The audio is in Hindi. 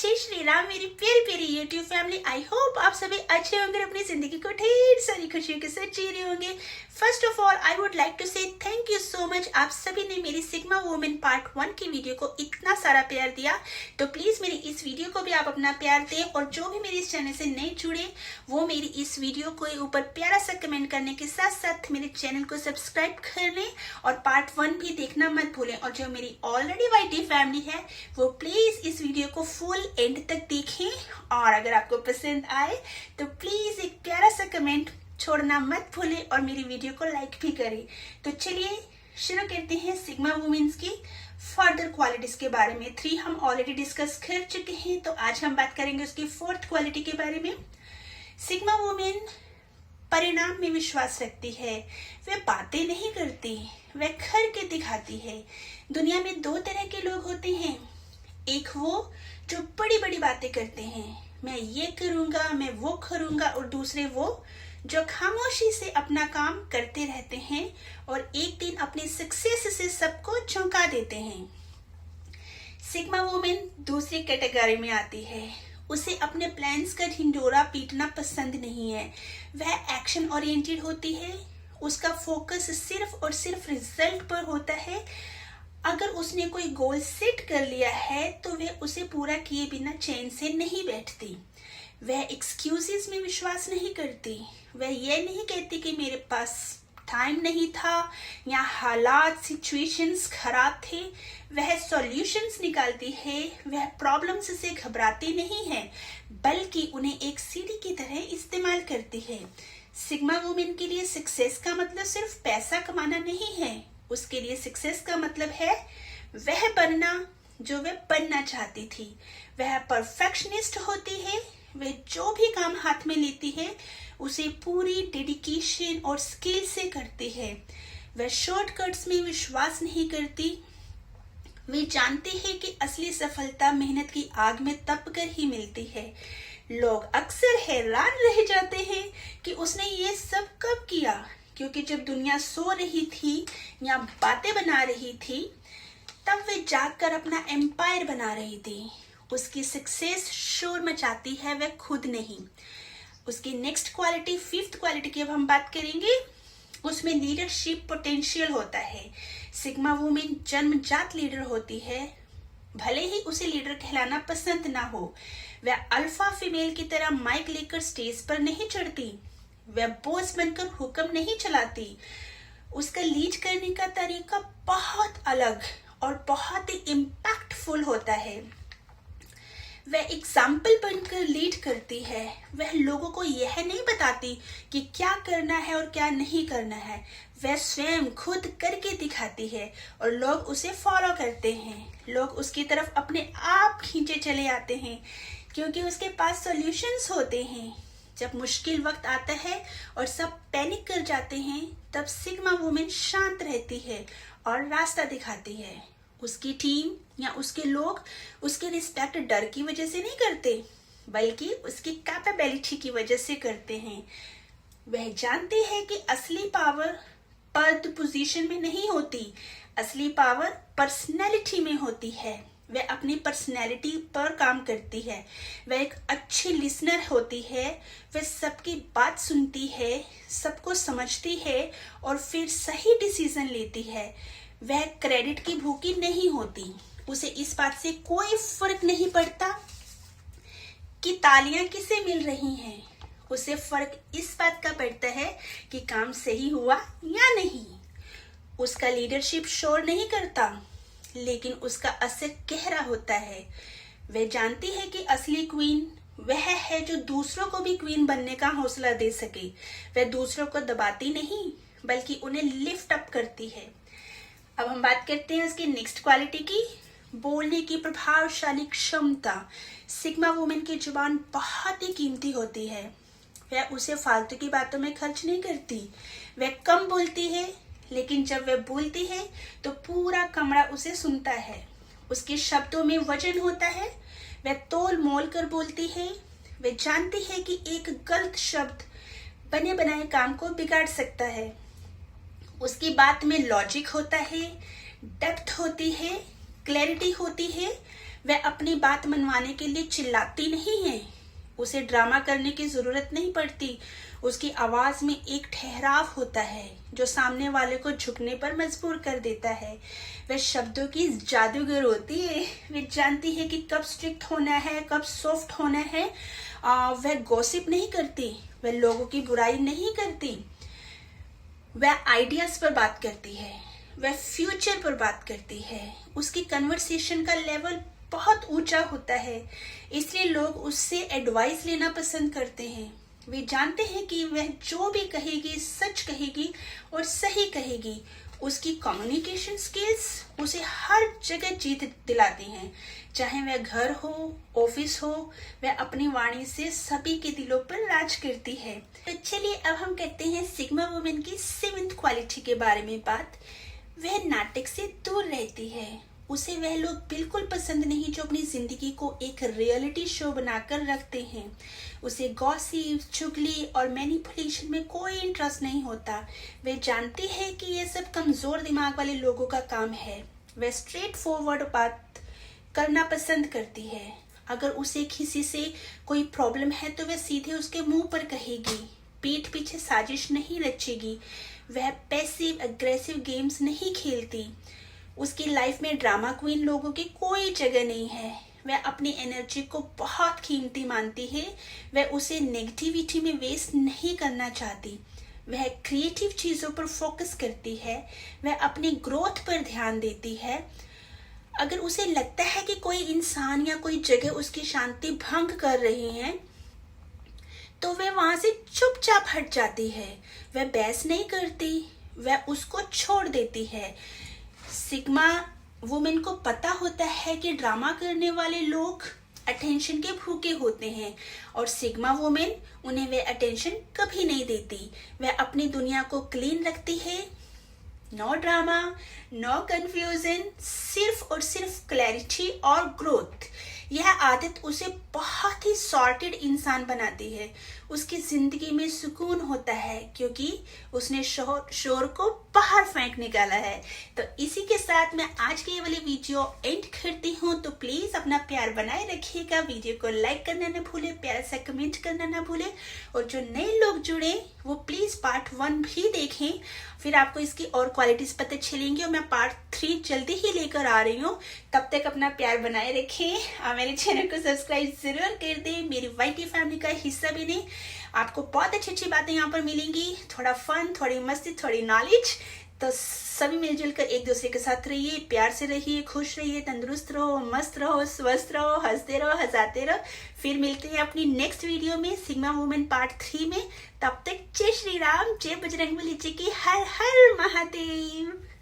जय श्री राम मेरी प्यारी प्यारी यूट्यूब फैमिली। आई होप आप सभी अच्छे होंगे, अपनी जिंदगी को ढेर सारी खुशियों के साथ जी रहे होंगे। First of all I would like to say thank you so much. आप सभी ने मेरी सिग्मा वुमेन पार्ट 1 की वीडियो को इतना सारा प्यार दिया, तो प्लीज मेरी इस वीडियो को भी आप अपना प्यार दें। और जो भी मेरे इस चैनल से नए जुड़े वो मेरी इस वीडियो को ऊपर प्यारा सा कमेंट करने के साथ साथ मेरे चैनल को सब्सक्राइब कर लें और पार्ट 1 भी देखना मत भूलें। और जो मेरी ऑलरेडी वाईटी फैमिली है वो प्लीज इस वीडियो को फुल एंड तक देखें, और अगर आपको पसंद आए तो प्लीज एक प्यारा सा कमेंट छोड़ना मत भूलें और मेरी वीडियो को लाइक भी करें। तो चलिए शुरू करते हैं सिग्मा वुमेन्स की फर्दर क्वालिटीज के बारे में। 3 हम ऑलरेडी डिस्कस कर चुके हैं, तो आज हम बात करेंगे उसकी 4th क्वालिटी के बारे में। सिग्मा वुमेन परिणाम में विश्वास रखती है, वह बातें नहीं करती, वह करके दिखाती है। दुनिया में 2 तरह के लोग होते हैं, एक वो जो बड़ी बड़ी बातें करते हैं, मैं ये करूंगा मैं वो करूंगा, और दूसरे वो जो खामोशी से अपना काम करते रहते हैं और एक दिन अपने सक्सेस से सबको चौंका देते हैं। सिग्मा वुमेन दूसरी कैटेगरी में आती है। उसे अपने प्लान्स का ढिंढोरा पीटना पसंद नहीं है, वह एक्शन ओरिएंटेड होती है। उसका फोकस सिर्फ और सिर्फ रिजल्ट पर होता है। अगर उसने कोई गोल सेट कर लिया है तो वह उसे पूरा किए बिना चैन से नहीं बैठती। वह एक्सक्यूजेस में विश्वास नहीं करती। वह यह नहीं कहती कि मेरे पास टाइम नहीं था या हालात सिचुएशंस खराब थे। वह सॉल्यूशंस निकालती है। वह प्रॉब्लम्स से घबराती नहीं है, बल्कि उन्हें एक सीढ़ी की तरह इस्तेमाल करती है। सिग्मा वुमेन के लिए सक्सेस का मतलब सिर्फ पैसा कमाना नहीं है, उसके लिए सक्सेस का मतलब है वह बनना जो वह बनना चाहती थी। वह परफेक्शनिस्ट होती है। वह जो भी काम हाथ में लेती है उसे पूरी डेडिकेशन और स्किल से करती है। वह शॉर्टकट्स में विश्वास नहीं करती। वे जानते हैं कि असली सफलता मेहनत की आग में तप कर ही मिलती है। लोग अक्सर हैरान रह जाते हैं कि उसने ये सब कब किया, क्योंकि जब दुनिया सो रही थी या बातें बना रही थी तब वे जागकर अपना एम्पायर बना रही थी। उसकी सक्सेस शोर मचाती है, वह खुद नहीं। उसकी नेक्स्ट क्वालिटी 5th क्वालिटी की अब हम बात करेंगे। उसमें लीडरशिप पोटेंशियल होता है। सिग्मा वुमेन जन्मजात लीडर होती है, भले ही उसे लीडर कहलाना पसंद ना हो। वह अल्फा फीमेल की तरह माइक लेकर स्टेज पर नहीं चढ़ती। वह बॉस बनकर हुक्म नहीं चलाती। उसका लीड करने का तरीका बहुत अलग और बहुत ही इम्पैक्टफुल होता है। वह एग्जाम्पल बनकर लीड करती है। वह लोगों को यह नहीं बताती कि क्या करना है और क्या नहीं करना है, वह स्वयं खुद करके दिखाती है और लोग उसे फॉलो करते हैं। लोग उसकी तरफ अपने आप खींचे चले आते हैं क्योंकि उसके पास सॉल्यूशंस होते हैं। जब मुश्किल वक्त आता है और सब पैनिक कर जाते हैं तब सिग्मा वुमेन शांत रहती है और रास्ता दिखाती है। उसकी टीम या उसके लोग उसके रिस्पेक्ट डर की वजह से नहीं करते, बल्कि उसकी कैपेबिलिटी की वजह से करते हैं। वह जानती है कि असली पावर पद पोजीशन में नहीं होती, असली पावर पर्सनैलिटी में होती है। वह अपनी पर्सनैलिटी पर काम करती है। वह एक अच्छी लिसनर होती है। वह सबकी बात सुनती है, सबको समझती है और फिर सही डिसीजन लेती है। वह क्रेडिट की भूखी नहीं होती। उसे इस बात से कोई फर्क नहीं पड़ता कि तालियां किसे मिल रही हैं। उसे फर्क इस बात का पड़ता है कि काम सही हुआ या नहीं। उसका लीडरशिप शोर नहीं करता, लेकिन उसका असर गहरा होता है। वह जानती है कि असली क्वीन वह है जो दूसरों को भी क्वीन बनने का हौसला दे सके। वह दूसरों को दबाती नहीं, बल्कि उन्हें लिफ्ट अप करती है। अब हम बात करते हैं उसकी नेक्स्ट क्वालिटी की, बोलने की प्रभावशाली क्षमता। सिग्मा वुमेन की जुबान बहुत ही कीमती होती है। वह उसे फालतू की बातों में खर्च नहीं करती। वह कम बोलती है, लेकिन जब वह बोलती है तो पूरा कमरा उसे सुनता है। उसके शब्दों में वजन होता है। वह तोल मोल कर बोलती है। वह जानती है कि एक गलत शब्द बने बनाए काम को बिगाड़ सकता है। उसकी बात में लॉजिक होता है, डेप्थ होती है, क्लैरिटी होती है। वह अपनी बात मनवाने के लिए चिल्लाती नहीं है, उसे ड्रामा करने की जरूरत नहीं पड़ती। उसकी आवाज में एक ठहराव होता है जो सामने वाले को झुकने पर मजबूर कर देता है। वह शब्दों की जादूगर होती है, वह जानती है कि कब स्ट्रिक्ट होना है, कब सॉफ्ट होना है। वह गॉसिप नहीं करती, वह लोगों की बुराई नहीं करती, वह आइडियाज पर बात करती है, वह फ्यूचर पर बात करती है। उसकी कन्वर्सेशन का लेवल बहुत ऊंचा होता है, इसलिए लोग उससे एडवाइस लेना पसंद करते हैं। वे जानते हैं कि वह जो भी कहेगी सच कहेगी और सही कहेगी। उसकी कम्युनिकेशन स्किल्स उसे हर जगह जीत दिलाती हैं, चाहे वह घर हो, ऑफिस हो, वह अपनी वाणी से सभी के दिलों पर राज करती है। तो चलिए अब हम करते हैं सिग्मा वुमेन की 7th क्वालिटी के बारे में बात। वह नाटक से दूर रहती है। उसे वह लोग बिल्कुल पसंद नहीं जो अपनी जिंदगी को एक रियलिटी शो बनाकर रखते हैं। उसे गॉसिप, चुगली और मैनिपुलेशन में कोई इंटरेस्ट नहीं होता। वह जानती है कि यह सब कमजोर दिमाग वाले लोगों का काम है। वह स्ट्रेट फॉरवर्ड बात करना पसंद करती है। अगर उसे किसी से कोई प्रॉब्लम है तो वह सीधे उसके मुंह पर कहेगी, पीठ पीछे साजिश नहीं रचेगी। वह पैसिव अग्रेसिव गेम्स नहीं खेलती। उसकी लाइफ में ड्रामा क्वीन लोगों की कोई जगह नहीं है। वह अपनी एनर्जी को बहुत कीमती मानती है। वह उसे नेगेटिविटी में वेस्ट नहीं करना चाहती। वह क्रिएटिव चीजों पर फोकस करती है। वह अपनी ग्रोथ पर ध्यान देती है। अगर उसे लगता है कि कोई इंसान या कोई जगह उसकी शांति भंग कर रही है तो वह वहां से चुपचाप हट जाती है। वह बहस नहीं करती, वह उसको छोड़ देती है। सिग्मा वुमेन को पता होता है कि ड्रामा करने वाले लोग अटेंशन के भूखे होते हैं और सिग्मा वुमेन उन्हें वे अटेंशन कभी नहीं देती। वह अपनी दुनिया को क्लीन रखती है। नो ड्रामा, नो कंफ्यूजन, सिर्फ और सिर्फ क्लैरिटी और ग्रोथ। यह आदत उसे बहुत ही सॉर्टेड इंसान बनाती है। उसकी जिंदगी में सुकून होता है क्योंकि उसने शोर को बाहर फेंक निकाला है। तो इसी के साथ मैं आज की ये वाली वीडियो एंड करती हूँ। तो प्लीज अपना प्यार बनाए रखिएगा। वीडियो को लाइक करना ना भूले, प्यारा सा कमेंट करना ना भूले और जो नए लोग जुड़े वो प्लीज पार्ट 1 भी देखें, फिर आपको इसकी और क्वालिटीज पता चलेंगी और मैं पार्ट 3 जल्दी ही लेकर आ रही हूँ। तब तक अपना प्यार बनाए रखें और मेरे चैनल को सब्सक्राइब जरूर कर दें। मेरी वाईटी फैमिली का हिस्सा बने। आपको बहुत अच्छी अच्छी बातें यहाँ पर मिलेंगी, थोड़ा फन, थोड़ी मस्ती, थोड़ी नॉलेज। तो सभी मिलजुल कर एक दूसरे के साथ रहिए, प्यार से रहिए, खुश रहिए, तंदुरुस्त रहो, मस्त रहो, स्वस्थ रहो, हंसते रहो, हंसाते रहो। फिर मिलते हैं अपनी नेक्स्ट वीडियो में सिग्मा वुमेन पार्ट 3 में। तब तक जय श्री राम, जय बजरंगबली जी की, हर हर महादेव।